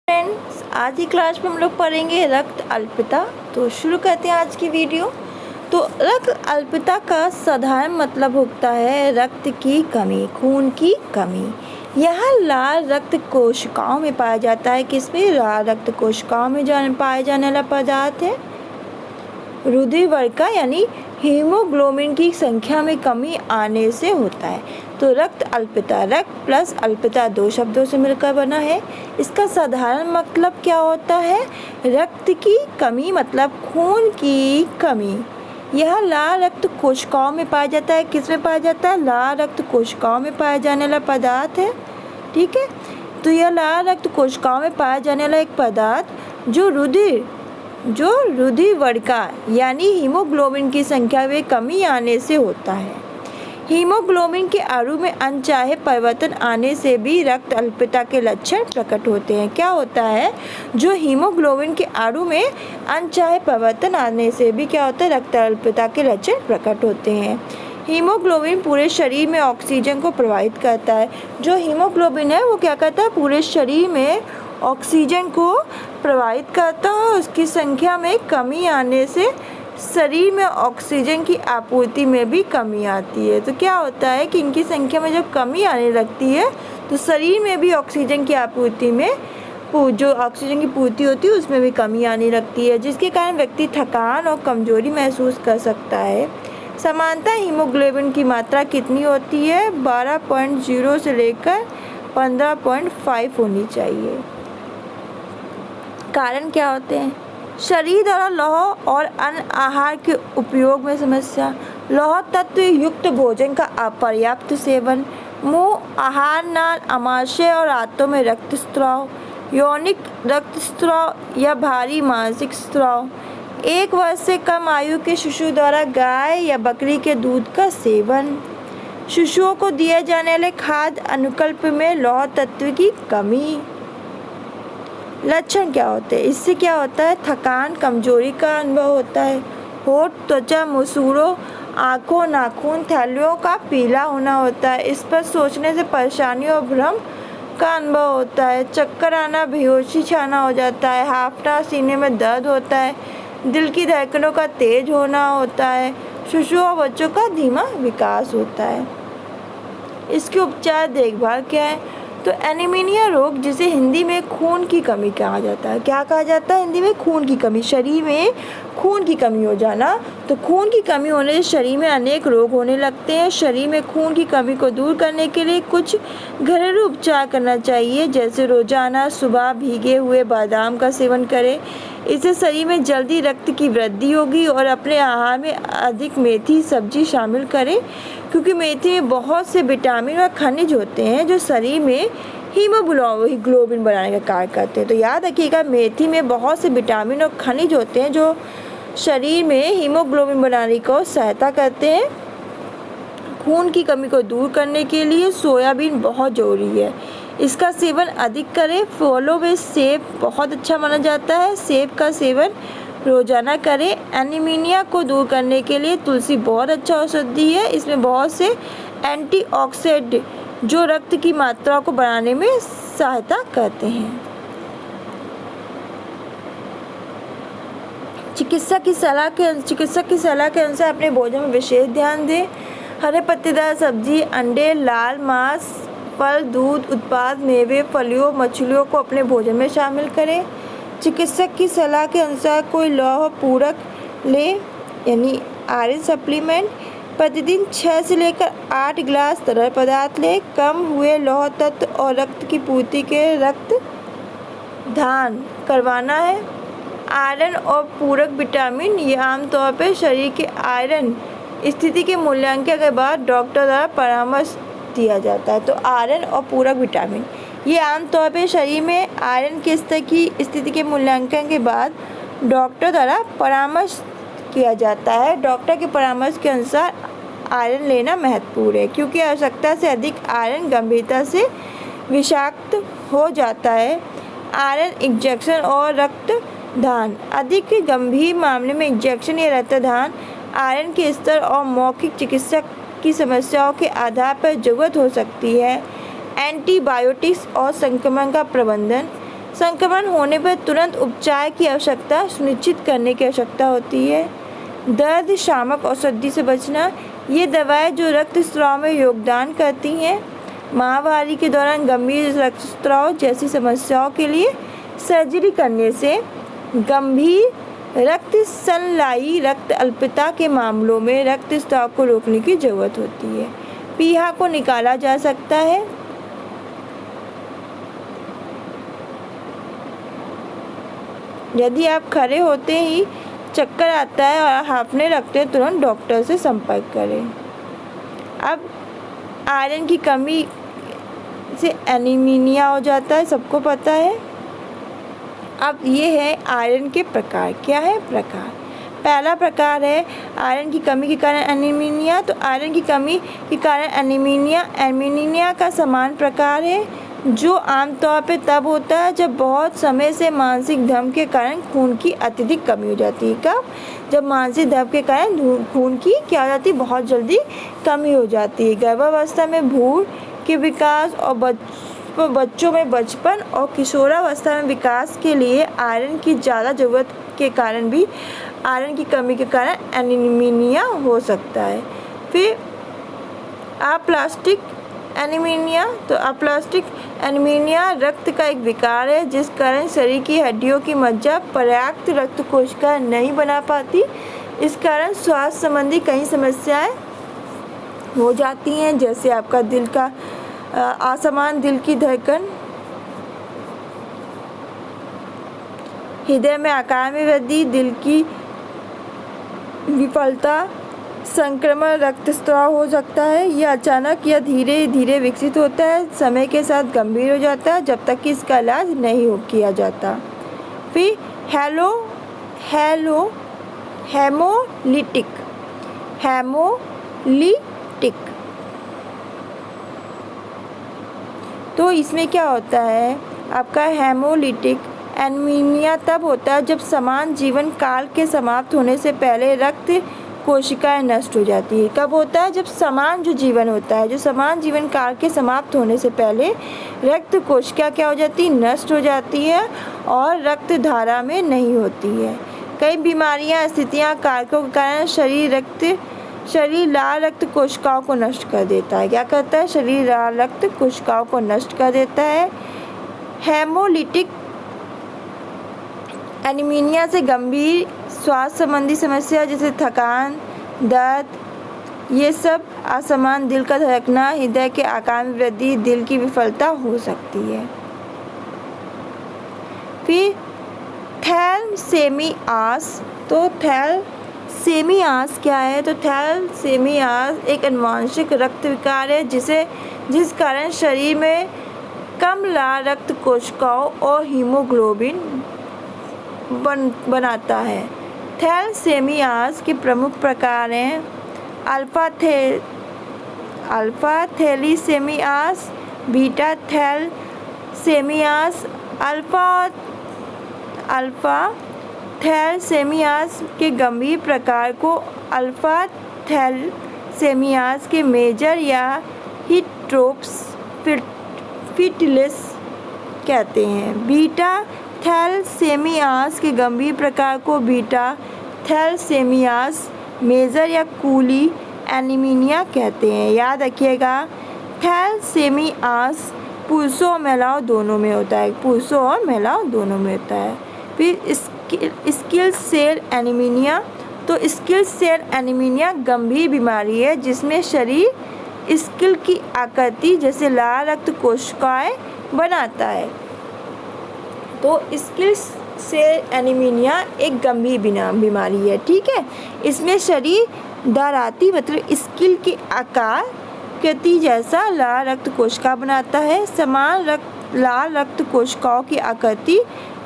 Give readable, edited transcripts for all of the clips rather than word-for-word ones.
Friends, आज की class में हम लोग पढ़ेंगे रक्त अल्पता। तो शुरू करते हैं आज की वीडियो। तो रक्त अल्पता का साधारण मतलब होता है रक्त की कमी, खून की कमी। यह लाल रक्त कोशिकाओं में पाया जाता है। किसमें? लाल रक्त कोशिकाओं में पाए जाने वाला पदार्थ है। रुधिर वर्गा यानी हीमोग्लोबिन की संख्या में कमी आने से होता है। तो रक्त अल्पता, रक्त प्लस अल्पता दो शब्दों से मिलकर बना है। इसका साधारण मतलब क्या होता है? रक्त की कमी मतलब खून की कमी। यह लाल रक्त कोशिकाओं में पाया जाता है। किस में पाया जाता है? लाल रक्त कोशिकाओं में पाया जाने वाला पदार्थ है। ठीक है, तो यह लाल रक्त कोशिकाओं में पाया जाने वाला एक पदार्थ जो रुधिर वर्गा यानी हीमोग्लोबिन की संख्या में कमी आने से होता है। हीमोग्लोबिन के अणु में अनचाहे परिवर्तन आने से भी रक्त अल्पता के लक्षण प्रकट होते हैं। क्या होता है? जो हीमोग्लोबिन के अणु में अनचाहे परिवर्तन आने से भी क्या होता है? रक्त अल्पता के लक्षण प्रकट होते हैं। हीमोग्लोबिन पूरे शरीर में ऑक्सीजन को प्रभावित करता है। जो हीमोग्लोबिन है वो क्या करता है? पूरे शरीर में ऑक्सीजन को प्रभावित करता है। उसकी संख्या में कमी आने से शरीर में ऑक्सीजन की आपूर्ति में भी कमी आती है। तो क्या होता है कि इनकी संख्या में जब कमी आने लगती है तो शरीर में भी ऑक्सीजन की आपूर्ति में जो ऑक्सीजन की पूर्ति होती है उसमें भी कमी आने लगती है, जिसके कारण व्यक्ति थकान और कमजोरी महसूस कर सकता है। सामान्यतः हीमोग्लोबिन की मात्रा कितनी होती है? 12.0 से लेकर 15.5 होनी चाहिए। कारण क्या होते हैं? शरीर द्वारा लौह और अन्य आहार के उपयोग में समस्या, लौह तत्व युक्त भोजन का अपर्याप्त सेवन, मुंह, आहार नाल, आमाशय और आंतों में रक्तस्राव, यौनिक रक्तस्राव या भारी मानसिक स्राव, 1 वर्ष से कम आयु के शिशु द्वारा गाय या बकरी के दूध का सेवन, शिशुओं को दिए जाने वाले खाद्य अनुकल्प में लौह तत्व की कमी। लक्षण क्या होते हैं? इससे क्या होता है? थकान, कमजोरी का अनुभव होता है। होठ, त्वचा, मसूड़ों, आँखों, नाखून, थैलियों का पीला होना होता है। इस पर सोचने से परेशानी और भ्रम का अनुभव होता है। चक्कर आना, बेहोशी छाना हो जाता है। हांफना, सीने में दर्द होता है। दिल की धड़कनों का तेज होना होता है। शिशुओं और बच्चों का धीमा विकास होता है। इसके उपचार देखभाल क्या है? तो एनीमिया रोग, जिसे हिंदी में खून की कमी कहा जाता है। क्या कहा जाता है हिंदी में? खून की कमी। शरीर में खून की कमी हो जाना। तो खून की कमी होने से शरीर में अनेक रोग होने लगते हैं। शरीर में खून की कमी को दूर करने के लिए कुछ घरेलू उपचार करना चाहिए, जैसे रोजाना सुबह भीगे हुए बादाम का सेवन करें। इससे शरीर में जल्दी रक्त की वृद्धि होगी। और अपने आहार में अधिक मेथी सब्जी शामिल करें, क्योंकि मेथी में बहुत से विटामिन और खनिज होते हैं जो शरीर में हीमोग्लोबिन बनाने का कार्य करते हैं। तो याद रखिएगा, मेथी में बहुत से विटामिन और खनिज होते हैं जो शरीर में हीमोग्लोबिन बनाने को सहायता करते हैं। खून की कमी को दूर करने के लिए सोयाबीन बहुत ज़रूरी है, इसका सेवन अधिक करें। फलों में सेब बहुत अच्छा माना जाता है, सेब का सेवन रोजाना करें। एनीमिया को दूर करने के लिए तुलसी बहुत अच्छा औषधि है। इसमें बहुत से एंटीऑक्सीडेंट जो रक्त की मात्रा को बढ़ाने में सहायता करते हैं। चिकित्सक की सलाह के अनुसार अपने भोजन में विशेष ध्यान दें। हरे पत्तेदार सब्जी, अंडे, लाल मांस, फल, दूध उत्पाद, मेवे, फलियों, मछलियों को अपने भोजन में शामिल करें। चिकित्सक की सलाह के अनुसार कोई लौह पूरक ले यानी आयरन सप्लीमेंट। प्रतिदिन 6 से लेकर 8 गिलास तरल पदार्थ लें। कम हुए लौह तत्व और रक्त की पूर्ति के रक्त दान करवाना है। आयरन और पूरक विटामिन, ये आमतौर पर शरीर के आयरन स्थिति के मूल्यांकन के बाद डॉक्टर द्वारा परामर्श दिया जाता है। तो आयरन और पूरक विटामिन ये आमतौर पर शरीर में आयरन के स्तर की स्थिति के मूल्यांकन के बाद डॉक्टर द्वारा परामर्श किया जाता है। डॉक्टर के परामर्श के अनुसार आयरन लेना महत्वपूर्ण है, क्योंकि आवश्यकता से अधिक आयरन गंभीरता से विषाक्त हो जाता है। आयरन इंजेक्शन और रक्तदान, अधिक गंभीर मामले में इंजेक्शन या रक्तदान आयरन के स्तर और मौखिक चिकित्सक की समस्याओं के आधार पर जरूरत हो सकती है। एंटीबायोटिक्स और संक्रमण का प्रबंधन, संक्रमण होने पर तुरंत उपचार की आवश्यकता सुनिश्चित करने की आवश्यकता होती है। दर्द शामक औषधि से बचना, ये दवाएं जो रक्तस्राव में योगदान करती हैं। माहवारी के दौरान गंभीर रक्तस्राव जैसी समस्याओं के लिए सर्जरी करने से गंभीर रक्त संलायी रक्त अल्पता के मामलों में रक्तस्राव को रोकने की जरूरत होती है। पीहा को निकाला जा सकता है। यदि आप खड़े होते ही चक्कर आता है और हांफने लगते हैं, तुरंत डॉक्टर से संपर्क करें। अब आयरन की कमी से एनीमिया हो जाता है, सबको पता है। अब ये है आयरन के प्रकार। क्या है प्रकार? पहला प्रकार है आयरन की कमी के कारण एनीमिया। तो आयरन की कमी के कारण एनीमिया का समान प्रकार है, जो आमतौर पे तब होता है जब बहुत समय से मानसिक दम के कारण खून की अत्यधिक कमी हो जाती है। कब? जब मानसिक दम के कारण खून की क्या हो जाती है? बहुत जल्दी कमी हो जाती है। गर्भावस्था में भ्रूण के विकास और बच्चों में बचपन और किशोरावस्था में विकास के लिए आयरन की ज़्यादा ज़रूरत के कारण भी आयरन की कमी के कारण एनीमिया हो सकता है। फिर अप्लास्टिक एनीमिया। तो अप्लास्टिक एनीमिया रक्त का एक विकार है जिस कारण शरीर की हड्डियों की मज्जा पर्याप्त रक्त कोशिका नहीं बना पाती। इस कारण स्वास्थ्य संबंधी कई समस्याएं हो जाती हैं, जैसे आपका दिल का असमान दिल की धड़कन, हृदय में आकार में वृद्धि, दिल की विफलता, संक्रमण रक्तस्राव हो सकता है। यह अचानक या धीरे धीरे विकसित होता है, समय के साथ गंभीर हो जाता है जब तक कि इसका इलाज नहीं किया जाता। फिर हेमोलिटिक तो इसमें क्या होता है? आपका हेमोलिटिक एनीमिया तब होता है जब समान जीवन काल के समाप्त होने से पहले रक्त कोशिकाएं नष्ट हो जाती है। कब होता है? जब समान जीवन काल के समाप्त होने से पहले रक्त कोशिका क्या हो जाती है? नष्ट हो जाती है और रक्त धारा में नहीं होती है। कई बीमारियां, स्थितियां, कारकों के कारण शरीर लाल रक्त कोशिकाओं को नष्ट कर देता है। क्या करता है? शरीर लाल रक्त कोशिकाओं को नष्ट कर देता है। हेमोलिटिक एनीमिया से गंभीर स्वास्थ्य संबंधी समस्या जैसे थकान, दर्द, ये सब असमान दिल का धड़कना, हृदय के आकार में वृद्धि, दिल की विफलता हो सकती है। फिर थैलेसेमियास। तो थैलेसेमियास क्या है? तो थैलेसेमियास एक आनुवंशिक रक्त विकार है जिस कारण शरीर में कम लाल रक्त कोशिकाओं और हीमोग्लोबिन बनाता है। थैलेसेमियास के प्रमुख प्रकार हैं अल्फा थैलेसेमियास, बीटा थैलेसेमियास। अल्फा थैलेसेमियास के गंभीर प्रकार को अल्फा थैलेसेमियास के मेजर या हिट्रोप्सिफिलिस कहते हैं। बीटा थैलेसेमियास के गंभीर प्रकार को बीटा थैलेसेमियास मेजर या कूली एनीमिया कहते हैं। याद रखिएगा, थैलेसेमियास पुरुषों और महिलाओं दोनों में होता है। फिर सिकल सेल एनीमिया। तो सिकल सेल एनीमिया गंभीर बीमारी है जिसमें शरीर सिकल की आकृति जैसे लाल रक्त कोशिकाएं बनाता है। तो सिकल सेल एनीमिया एक गंभीर बीमारी है, ठीक है। इसमें शरीर दराती मतलब सिकल के आकार कृति जैसा लाल रक्त कोशिका बनाता है। समान लाल रक्त कोशिकाओं की आकृति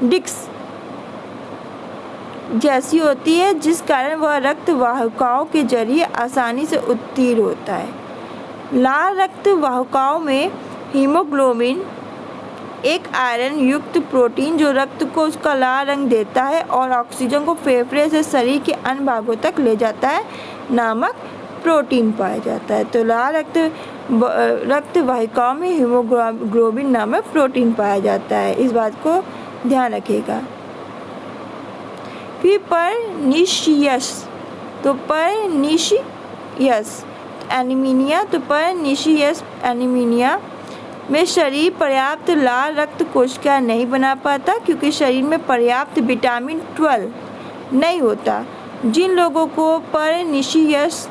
डिस्क जैसी होती है, जिस कारण वह रक्त वाहिकाओं के जरिए आसानी से उत्तीर्ण होता है। लाल रक्त वाहिकाओं में हीमोग्लोबिन एक आयरन युक्त प्रोटीन जो रक्त को उसका लाल रंग देता है और ऑक्सीजन को फेफड़े से शरीर के अन्य भागों तक ले जाता है नामक प्रोटीन पाया जाता है। तो लाल रक्त वाहिकाओं में हीमोग्लोबिन नामक प्रोटीन पाया जाता है। इस बात को ध्यान रखिएगा। फिर परनीशियस, तो परनीशियस एनीमिया, तो परनीशियस एनीमिया में शरीर पर्याप्त लाल रक्त कोशिका नहीं बना पाता क्योंकि शरीर में पर्याप्त विटामिन 12 नहीं होता। जिन लोगों को परनीशियस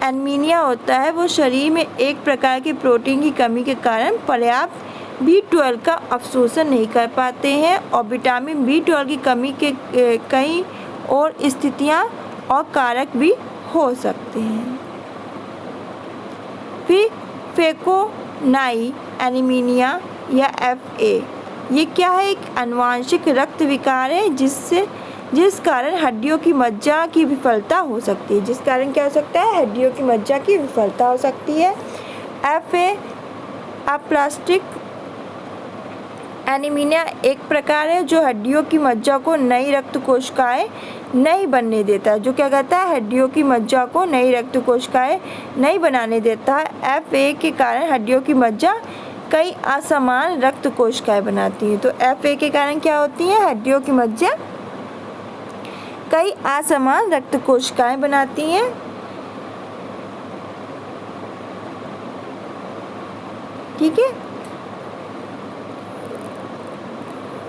एनीमिया होता है वो शरीर में एक प्रकार के प्रोटीन की कमी के कारण पर्याप्त B12 का अवशोषण नहीं कर पाते हैं और विटामिन B12 की कमी के कई और स्थितियां और कारक भी हो सकते हैं। फिर फेकोनाई एनीमिया या FA, ये क्या है? एक आनुवंशिक रक्त विकार है जिस कारण हड्डियों की मज्जा की विफलता हो सकती है। जिस कारण क्या हो सकता है? हड्डियों की मज्जा की विफलता हो सकती है। FA अप्लास्टिक एनीमिया एक प्रकार है जो हड्डियों की मज्जा को नई रक्त कोशिकाएं नहीं बनने देता है। जो क्या कहता है? हड्डियों की मज्जा को नई रक्त कोशिकाएं नहीं बनाने देता है। FA के कारण हड्डियों की मज्जा कई असमान रक्त कोशिकाएं बनाती हैं। तो FA के कारण क्या होती है? हड्डियों की मज्जा कई असमान रक्त कोशिकाएं बनाती हैं। ठीक है।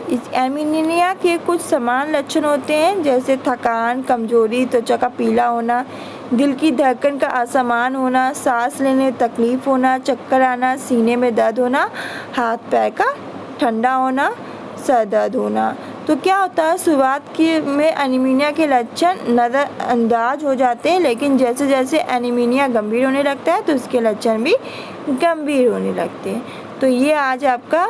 इस एनीमिया के कुछ समान लक्षण होते हैं जैसे थकान, कमजोरी, त्वचा का पीला होना, दिल की धड़कन का असमान होना, सांस लेने में तकलीफ होना, चक्कर आना, सीने में दर्द होना, हाथ पैर का ठंडा होना, सर दर्द होना। तो क्या होता है? शुरुआत में एनीमिया के लक्षण नज़रअंदाज हो जाते हैं लेकिन जैसे जैसे एनीमिया गंभीर होने लगता है तो उसके लक्षण भी गंभीर होने लगते हैं। तो ये आज आपका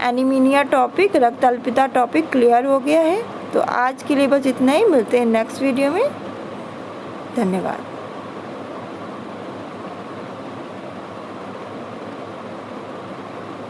एनीमिया टॉपिक, रक्त अल्पता टॉपिक क्लियर हो गया है। तो आज के लिए बस इतना ही, मिलते हैं नेक्स्ट वीडियो में। धन्यवाद।